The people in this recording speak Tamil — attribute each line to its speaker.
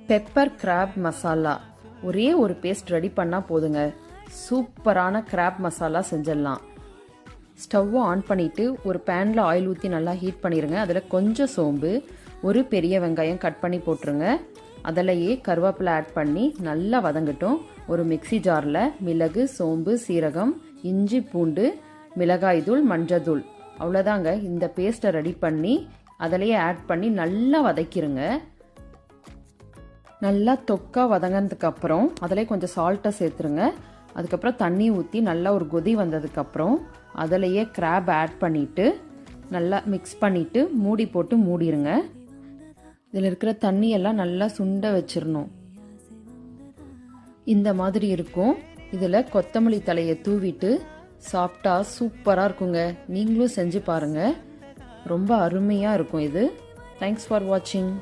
Speaker 1: Pepper graph masala. ஒரே ஒரு பேஸ்ட் ரெடி பண்ணால் போதுங்க, சூப்பரான கிராப் மசாலா செஞ்சிடலாம். ஸ்டவ்வை ஆன் பண்ணிவிட்டு ஒரு பேனில் ஆயில் ஊற்றி நல்லா ஹீட் பண்ணிடுங்க. அதில் கொஞ்சம் சோம்பு, ஒரு பெரிய வெங்காயம் கட் பண்ணி போட்டுருங்க. அதிலையே கருவேப்பிலை ஆட் பண்ணி நல்லா வதங்கட்டும். ஒரு மிக்சி ஜாரில் மிளகு, சோம்பு, சீரகம், இஞ்சி, பூண்டு, மிளகாய் தூள், மஞ்சள் தூள், அவ்வளோதாங்க. இந்த பேஸ்ட்டை ரெடி பண்ணி அதிலையே ஆட் பண்ணி நல்லா வதக்கிடுங்க. நல்லா தொக்கா வதங்கினதுக்கப்புறம் அதில் கொஞ்சம் சால்ட்டை சேர்த்துருங்க. அதுக்கப்புறம் தண்ணி ஊற்றி நல்லா ஒரு கொதி வந்ததுக்கப்புறம் அதிலையே கிராப் ஆட் பண்ணிவிட்டு நல்லா மிக்ஸ் பண்ணிவிட்டு மூடி போட்டு மூடிடுங்க. இதில் இருக்கிற தண்ணியெல்லாம் நல்லா சுண்ட வச்சிடணும். இந்த மாதிரி இருக்கும். இதில் கொத்தமல்லி தலையை தூவிட்டு சாப்பிட்டா சூப்பராக இருக்குங்க. நீங்களும் செஞ்சு பாருங்கள், ரொம்ப அருமையாக இருக்கும் இது. தேங்க்ஸ் ஃபார் வாட்சிங்.